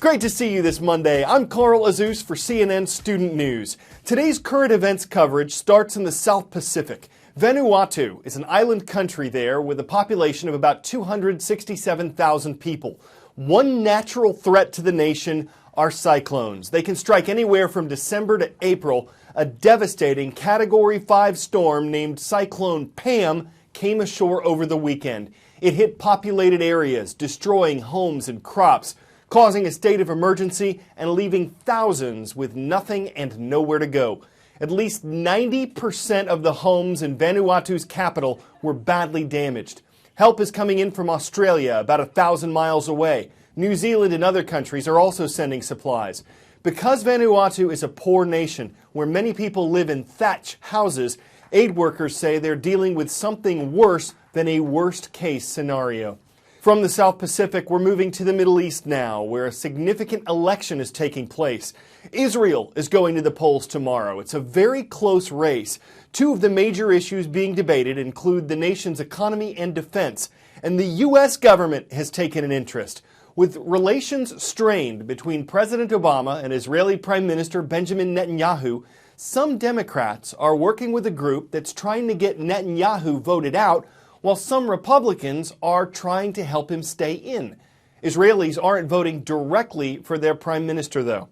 great to see you this Monday. I'm Carl Azus for CNN Student News. Today's current events coverage starts in the South Pacific. Vanuatu is an island country there with a population of about 267,000 people. One natural threat to the nation are cyclones. They can strike anywhere from December to April. A devastating Category 5 storm named Cyclone Pam came ashore over the weekend. It hit populated areas, destroying homes and crops, causing a state of emergency and leaving thousands with nothing and nowhere to go. At least 90% of the homes in Vanuatu's capital were badly damaged. Help is coming in from Australia, about 1,000 miles away. New Zealand and other countries are also sending supplies. Because Vanuatu is a poor nation where many people live in thatch houses, aid workers say they're dealing with something worse than a worst-case scenario. From the South Pacific, we're moving to the Middle East now, where a significant election is taking place. Israel is going to the polls tomorrow. It's a very close race. Two of the major issues being debated include the nation's economy and defense, and the U.S. government has taken an interest. With relations strained between President Obama and Israeli Prime Minister Benjamin Netanyahu, some Democrats are working with a group that's trying to get Netanyahu voted out, while some Republicans are trying to help him stay in. Israelis aren't voting directly for their prime minister, though.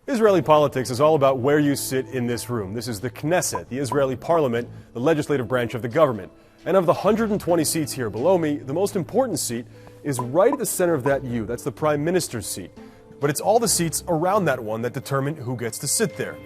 Israeli politics is all about where you sit in this room. This is the Knesset, the Israeli parliament, the legislative branch of the government. And of the 120 seats here below me, the most important seat is right at the center of that U. That's the prime minister's seat. But it's all the seats around that one that determine who gets to sit there.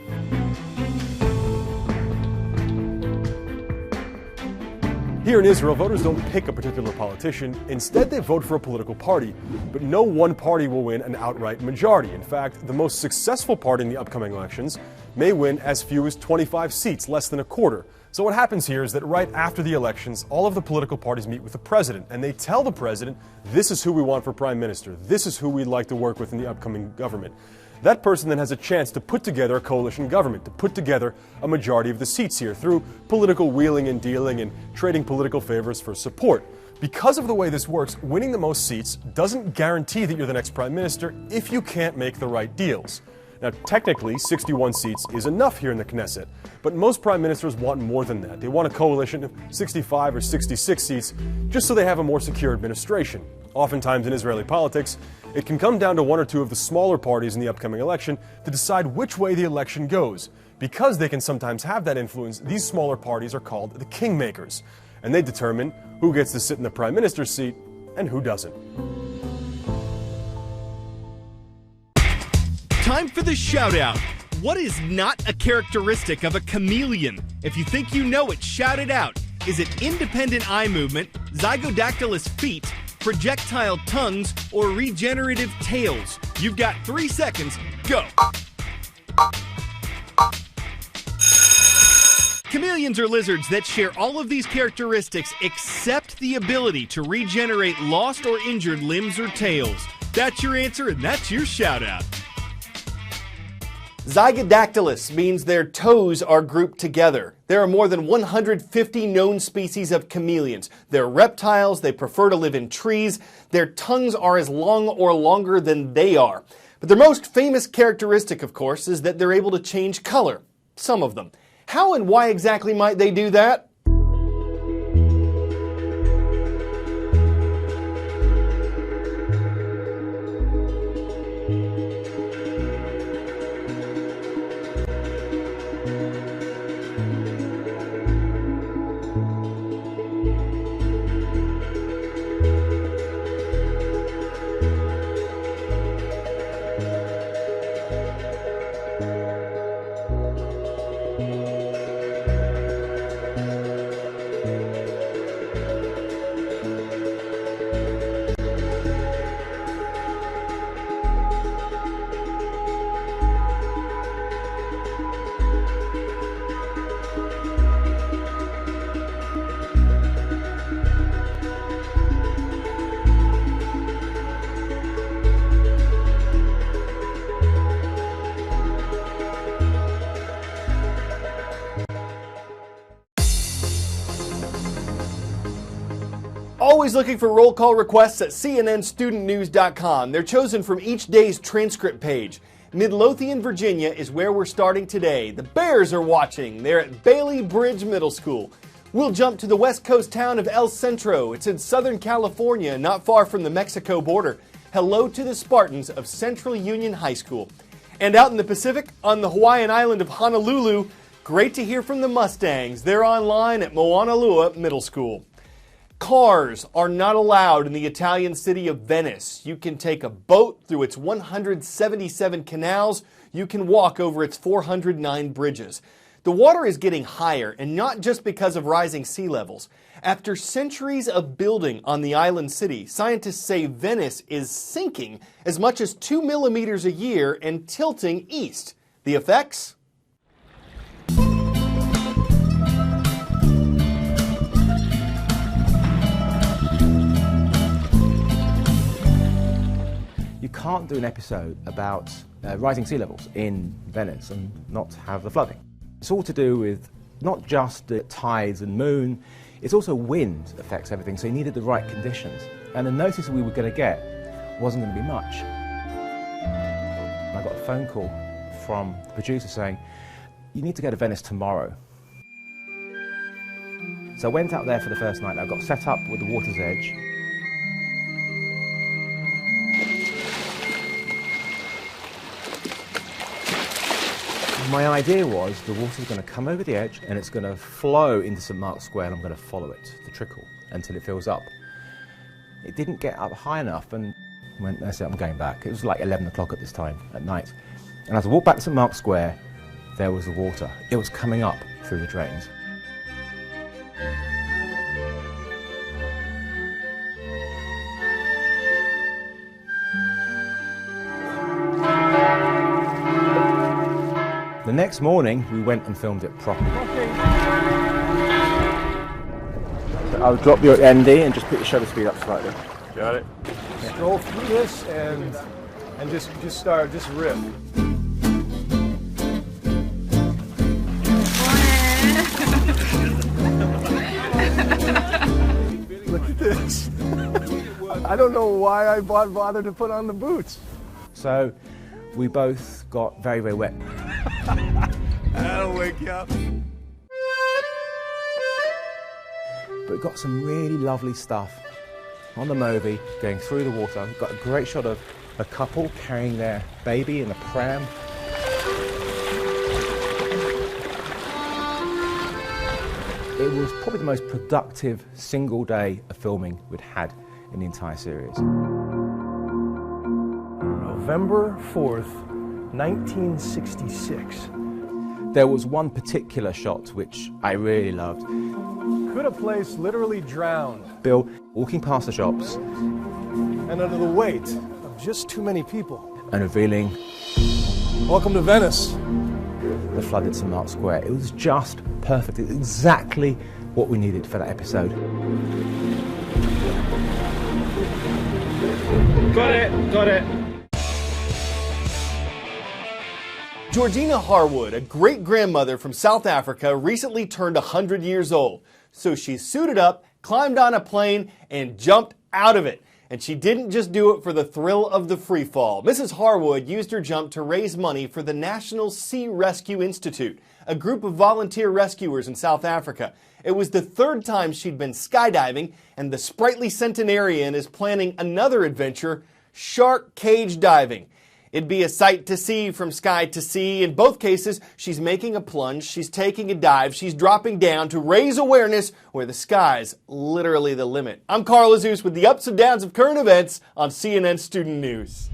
Here in Israel, voters don't pick a particular politician. Instead, they vote for a political party. But no one party will win an outright majority. In fact, the most successful party in the upcoming elections may win as few as 25 seats, less than a quarter. So what happens here is that right after the elections, all of the political parties meet with the president, and they tell the president, this is who we want for prime minister. This is who we'd like to work with in the upcoming government. That person then has a chance to put together a coalition government, to put together a majority of the seats here through political wheeling and dealing and trading political favors for support. Because of the way this works, winning the most seats doesn't guarantee that you're the next prime minister if you can't make the right deals. Now, technically, 61 seats is enough here in the Knesset, but most prime ministers want more than that. They want a coalition of 65 or 66 seats just so they have a more secure administration. Oftentimes in Israeli politics, it can come down to one or two of the smaller parties in the upcoming election to decide which way the election goes. Because they can sometimes have that influence, these smaller parties are called the kingmakers, and they determine who gets to sit in the prime minister's seat and who doesn't. Time for the shout-out. What is not a characteristic of a chameleon? If you think you know it, shout it out. Is it independent eye movement, zygodactylous feet, projectile tongues, or regenerative tails? You've got 3 seconds. Go! Chameleons are lizards that share all of these characteristics except the ability to regenerate lost or injured limbs or tails. That's your answer, and that's your shout-out. Zygodactylous means their toes are grouped together. There are more than 150 known species of chameleons. They're reptiles, they prefer to live in trees, their tongues are as long or longer than they are. But their most famous characteristic, of course, is that they're able to change color. Some of them. How and why exactly might they do that? always looking for roll call requests at cnnstudentnews.com. They're chosen from each day's transcript page. Midlothian, Virginia is where we're starting today. The Bears are watching. They're at Bailey Bridge Middle School. We'll jump to the west coast town of El Centro. It's in Southern California, not far from the Mexico border. Hello to the Spartans of Central Union High School. And out in the Pacific, on the Hawaiian island of Honolulu, great to hear from the Mustangs. They're online at Moanalua Middle School. Cars are not allowed in the Italian city of Venice. You can take a boat through its 177 canals. You can walk over its 409 bridges. The water is getting higher, and not just because of rising sea levels. After centuries of building on the island city, scientists say Venice is sinking as much as 2 millimeters a year and tilting east. The effects? You can't do an episode about rising sea levels in Venice and not have the flooding. It's all to do with not just the tides and moon, it's also wind affects everything, so you needed the right conditions. And the notice we were going to get wasn't going to be much. I got a phone call from the producer saying, you need to go to Venice tomorrow. So I went out there for the first night. I got set up with the water's edge. My idea was the water's going to come over the edge and it's going to flow into St. Mark's Square, and I'm going to follow it, the trickle, until it fills up. It didn't get up high enough, and went, that's it, I'm going back. It was like 11 o'clock at this time at night. And as I walked back to St. Mark's Square, there was the water. It was coming up through the drains. The next morning, we went and filmed it properly. Okay. So I'll drop you at ND and just put your shutter speed up slightly. Got it. Yeah. Scroll through this and just rip. Look at this. I don't know why I bothered to put on the boots. So we both got very, very wet. That'll wake you up. But we got some really lovely stuff on the Movi going through the water. We've got a great shot of a couple carrying their baby in a pram. It was probably the most productive single day of filming we'd had in the entire series. November 4th, 1966. There was one particular shot which I really loved. Could a place literally drown? Bill walking past the shops. And under the weight of just too many people. And revealing, welcome to Venice. The flood at St. Mark's Square. It was just perfect. It was exactly what we needed for that episode. Got it. Georgina Harwood, a great-grandmother from South Africa, recently turned 100 years old. So she suited up, climbed on a plane, and jumped out of it. And she didn't just do it for the thrill of the free fall. Mrs. Harwood used her jump to raise money for the National Sea Rescue Institute, a group of volunteer rescuers in South Africa. It was the third time she'd been skydiving, and the sprightly centenarian is planning another adventure, shark cage diving. It'd be a sight to see from sky to sea. In both cases, she's making a plunge, she's taking a dive, she's dropping down to raise awareness where the sky's literally the limit. I'm Carl Azus with the ups and downs of current events on CNN Student News.